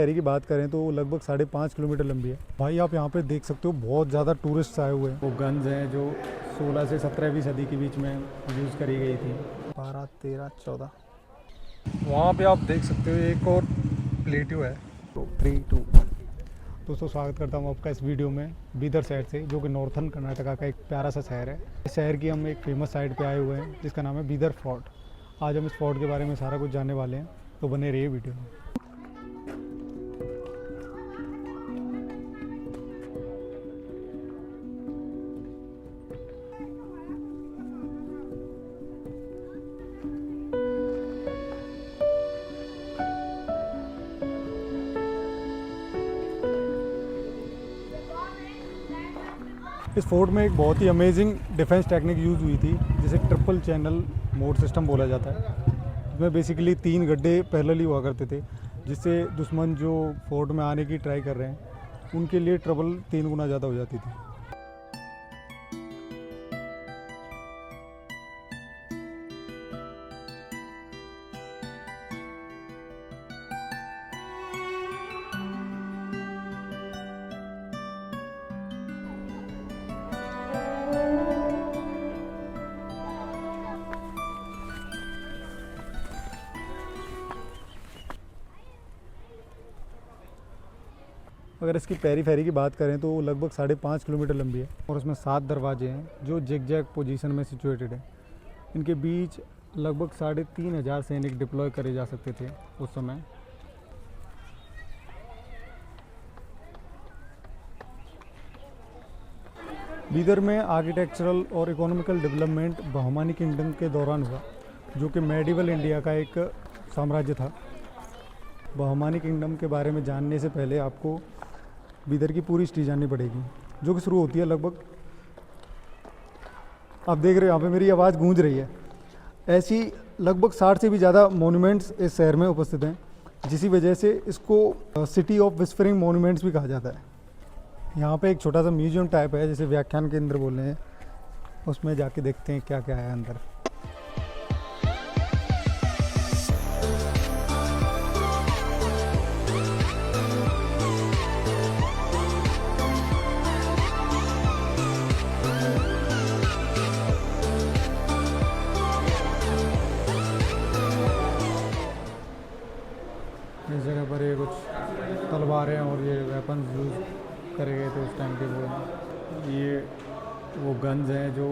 शहरी की बात करें तो वो लगभग 5.5 किलोमीटर लंबी है। भाई आप यहाँ पे देख सकते हो बहुत ज़्यादा टूरिस्ट आए हुए हैं। वो गन्स हैं जो 16 से 17वीं सदी के बीच में यूज़ करी गई थी। 12, 13, 14। वहाँ पे आप देख सकते हो एक और प्लेट्यू है। तो 3, 2, 1। दोस्तों स्वागत करता हूँ आपका इस वीडियो में बीदर शहर से, जो कि नॉर्थन कर्नाटका का एक प्यारा सा शहर है। इस शहर की हम एक फेमस साइट पे आए हुए हैं जिसका नाम है बीदर फोर्ट। आज हम इस फोर्ट के बारे में सारा कुछ जानने वाले हैं, तो बने रहिए वीडियो में। इस फोर्ट में एक बहुत ही अमेजिंग डिफेंस टेक्निक यूज़ हुई थी जिसे ट्रिपल चैनल मोड सिस्टम बोला जाता है। इसमें बेसिकली 3 गड्ढे पैरेलली हुआ करते थे, जिससे दुश्मन जो फोर्ट में आने की ट्राई कर रहे हैं उनके लिए ट्रबल 3 गुना ज़्यादा हो जाती थी। अगर इसकी पेरीफेरी की बात करें तो वो लगभग 5.5 किलोमीटर लंबी है और उसमें 7 दरवाजे हैं जो जिग-जैग पोजीशन में सिचुएटेड है। इनके बीच लगभग 3,500 सैनिक डिप्लॉय करे जा सकते थे उस समय। बीदर में आर्किटेक्चरल और इकोनॉमिकल डेवलपमेंट बहमानी किंगडम के दौरान हुआ, जो कि मेडिवल इंडिया का एक साम्राज्य था। बहमानी किंगडम के बारे में जानने से पहले आपको बीदर की पूरी हिस्ट्री जाननी पड़ेगी, जो कि शुरू होती है लगभग, आप देख रहे हो यहाँ पे मेरी आवाज़ गूंज रही है। ऐसी लगभग 60 से भी ज़्यादा मॉन्यूमेंट्स इस शहर में उपस्थित हैं, जिसी वजह से इसको सिटी ऑफ विस्परिंग मॉन्यूमेंट्स भी कहा जाता है। यहाँ पे एक छोटा सा म्यूजियम टाइप है, जैसे व्याख्यान केंद्र बोल रहे हैं, उसमें जाके देखते हैं क्या क्या है अंदर। इस जगह पर ये कुछ तलवारें और ये वेपन्स यूज़ करे गए थे उस टाइम के। वो गन्स हैं जो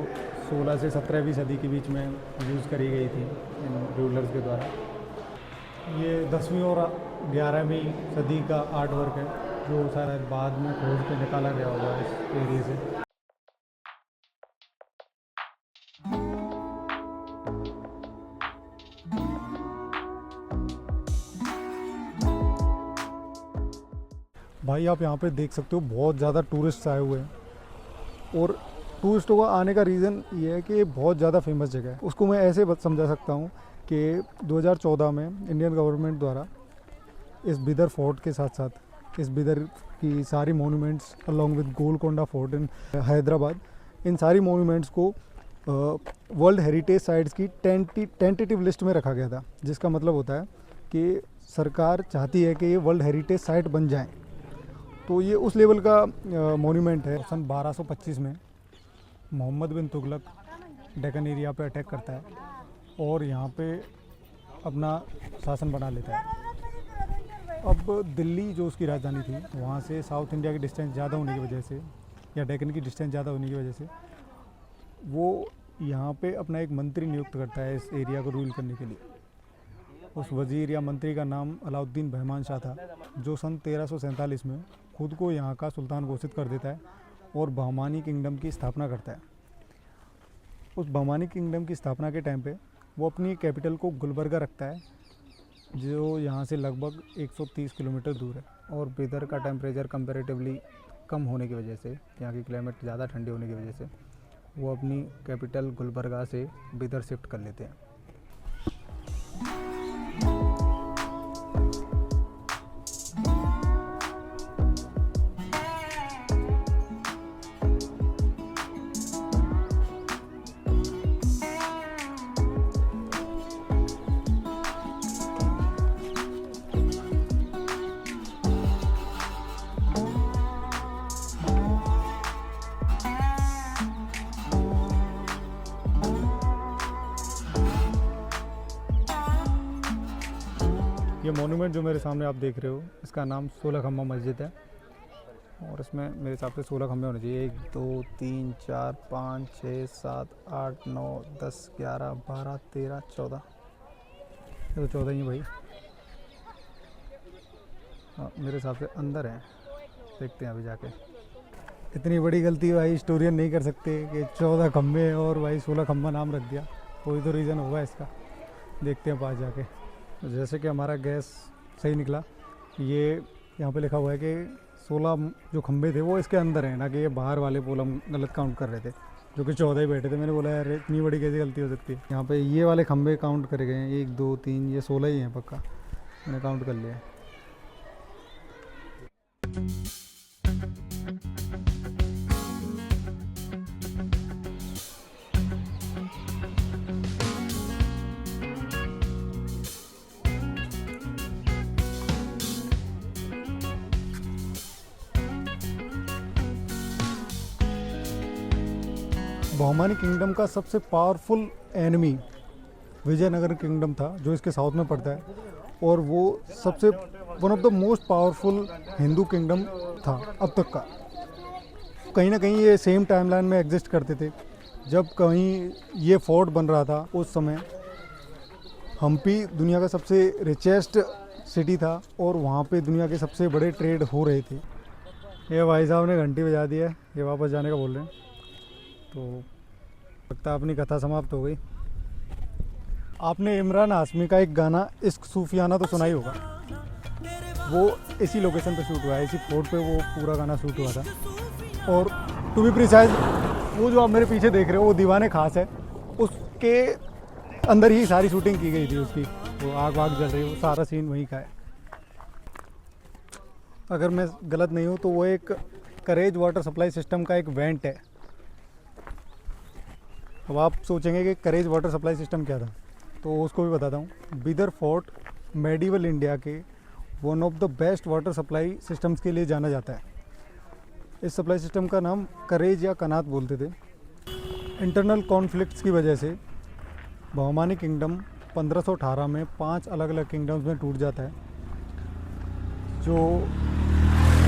16 से 17वीं सदी के बीच में यूज़ करी गई थी इन रूलर्स के द्वारा। ये 10वीं और 11वीं सदी का आर्ट वर्क है, जो शायद बाद में खोज के निकाला गया होगा इस एरिया से। भाई आप यहाँ पे देख सकते हो बहुत ज़्यादा टूरिस्ट आए हुए हैं, और टूरिस्टों का आने का रीज़न ये है कि ये बहुत ज़्यादा फेमस जगह है। उसको मैं ऐसे समझा सकता हूँ कि 2014 में इंडियन गवर्नमेंट द्वारा इस बीदर फोर्ट के साथ साथ इस बीदर की सारी monuments along with Golconda fort in Hyderabad, इन सारी मॉन्यूमेंट्स को वर्ल्ड हेरिटेज साइट्स की टेंटेटिव लिस्ट में रखा गया था। जिसका मतलब होता है कि सरकार चाहती है कि ये वर्ल्ड हेरिटेज साइट बन जाएँ। तो ये उस लेवल का मॉन्यूमेंट है। सन 1225 में मोहम्मद बिन तुगलक डेक्कन एरिया पे अटैक करता है और यहाँ पे अपना शासन बना लेता है। अब दिल्ली जो उसकी राजधानी थी, वहाँ से साउथ इंडिया की डिस्टेंस ज़्यादा होने की वजह से, या डेक्कन की डिस्टेंस ज़्यादा होने की वजह से, वो यहाँ पे अपना एक मंत्री नियुक्त करता है इस एरिया को रूल करने के लिए। उस वज़ीर या मंत्री का नाम अलाउद्दीन बहमान शाह था, जो सन 1347 में खुद को यहाँ का सुल्तान घोषित कर देता है और बहमानी किंगडम की स्थापना करता है। उस बहमानी किंगडम की स्थापना के टाइम पे वो अपनी कैपिटल को गुलबर्गा रखता है, जो यहाँ से लगभग 130 किलोमीटर दूर है। और बीदर का टेम्परेचर कंपैरेटिवली कम होने की वजह से, यहाँ की क्लाइमेट ज़्यादा ठंडी होने की वजह से, वो अपनी कैपिटल गुलबर्गा से बीदर शिफ्ट कर लेते हैं। ये मोनूमेंट जो मेरे सामने आप देख रहे हो, इसका नाम 16 खम्बा मस्जिद है और इसमें मेरे हिसाब से 16 खम्बे होने चाहिए। 1 2 3 4 5 6 7 8 9 10 11 12 13 14, ये तो 14 ही है भाई। हाँ, मेरे हिसाब से अंदर है, देखते हैं अभी जाके। इतनी बड़ी गलती भाई हिस्टोरियन नहीं कर सकते कि 14 खम्बे और भाई 16 खम्बा नाम रख दिया। कोई तो रीज़न होगा इसका, देखते हैं पास जाके। तो जैसे कि हमारा गैस सही निकला, ये यहाँ पे लिखा हुआ है कि 16 जो खम्बे थे वो इसके अंदर हैं, ना कि ये बाहर वाले पोल हम गलत काउंट कर रहे थे, जो कि 14 ही बैठे थे। मैंने बोला यार इतनी बड़ी कैसी गलती हो सकती है। यहाँ पे ये वाले खम्बे काउंट करे गए हैं, 1 2 3, ये 16 ही हैं पक्का, मैंने काउंट कर लिया है। बहमानी किंगडम का सबसे पावरफुल एनिमी विजयनगर किंगडम था, जो इसके साउथ में पड़ता है, और वो सबसे one of the most powerful Hindu kingdom था अब तक का। कहीं ना कहीं ये सेम टाइमलाइन में एग्जिस्ट करते थे। जब कहीं ये फोर्ट बन रहा था उस समय हम्पी दुनिया का सबसे रिचेस्ट सिटी था और वहाँ पे दुनिया के सबसे बड़े ट्रेड हो रहे थे। ये भाई साहब ने घंटी बजा दी है, ये वापस जाने का बोल रहे हैं। तो लगता है अपनी कथा समाप्त हो गई। आपने इमरान हाशमी का एक गाना इश्क सूफियाना तो सुना ही होगा, वो इसी लोकेशन पे शूट हुआ है, इसी फोर्ट पे वो पूरा गाना शूट हुआ था। और टू बी प्रिसाइज, वो जो आप मेरे पीछे देख रहे हो वो दीवाने खास है, उसके अंदर ही सारी शूटिंग की गई थी उसकी। वो आग वाग जल रही है, वो सारा सीन वहीं का है। अगर मैं गलत नहीं हूँ तो वो एक करेज वाटर सप्लाई सिस्टम का एक वेंट है। अब आप सोचेंगे कि करेज वाटर सप्लाई सिस्टम क्या था, तो उसको भी बताता हूँ। बीदर फोर्ट मेडिवल इंडिया के one of the best water supply systems के लिए जाना जाता है। इस सप्लाई सिस्टम का नाम करेज या कनात बोलते थे। इंटरनल कॉन्फ्लिक्ट्स की वजह से बहमानी किंगडम 1518 में 5 अलग अलग किंगडम्स में टूट जाता है, जो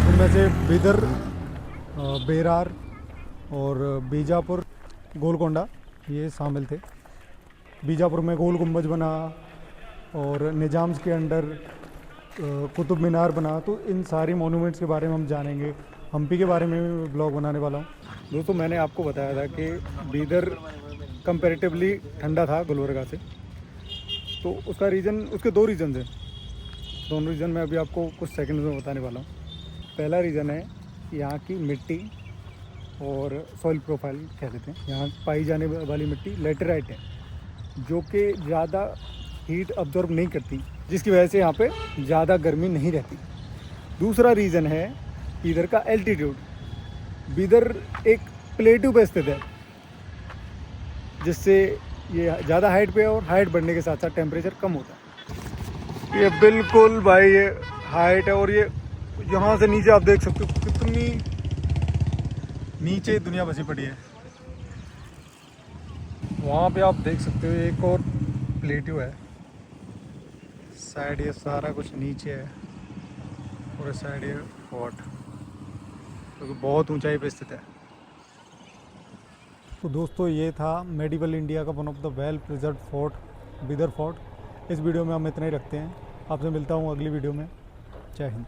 उनमें से बीदर, बेरार और बीजापुर, गोलकोंडा ये शामिल थे। बीजापुर में गोल गुम्बज बना और निजाम्स के अंडर कुतुब मीनार बना। तो इन सारी मोनूमेंट्स के बारे में हम जानेंगे। हम्पी के बारे में भी ब्लॉग बनाने वाला हूँ। दोस्तों, मैंने आपको बताया था कि बीदर कंपैरेटिवली ठंडा था गुलबर्गा से, तो उसका रीज़न, उसके 2 रीज़न हैं। दोनों रीज़न मैं अभी आपको कुछ सेकंड में बताने वाला हूँ। पहला रीज़न है यहाँ की मिट्टी और सॉइल प्रोफाइल कह देते हैं। यहाँ पाई जाने वाली मिट्टी लेटेराइट है, जो कि ज़्यादा हीट अब्जॉर्ब नहीं करती, जिसकी वजह से यहाँ पे ज़्यादा गर्मी नहीं रहती। दूसरा रीज़न है इधर का एल्टीट्यूड। बीदर एक प्लेटू पे स्थित है, जिससे ये ज़्यादा हाइट पे है और हाइट बढ़ने के साथ साथ टेम्परेचर कम होता है। ये बिल्कुल भाई ये हाइट है और ये यहाँ से नीचे आप देख सकते हो कितनी नीचे दुनिया बसी पड़ी है। वहाँ पे आप देख सकते हो एक और प्लेट्यू है। साइड ये सारा कुछ नीचे है और इस साइड ये फोर्ट, क्योंकि तो बहुत ऊंचाई पे स्थित है। तो दोस्तों, ये था मेडिवल इंडिया का one of the well preserve fort, Bidar fort. इस वीडियो में हम इतना ही रखते हैं। आपसे मिलता हूँ अगली वीडियो में। जय हिंद।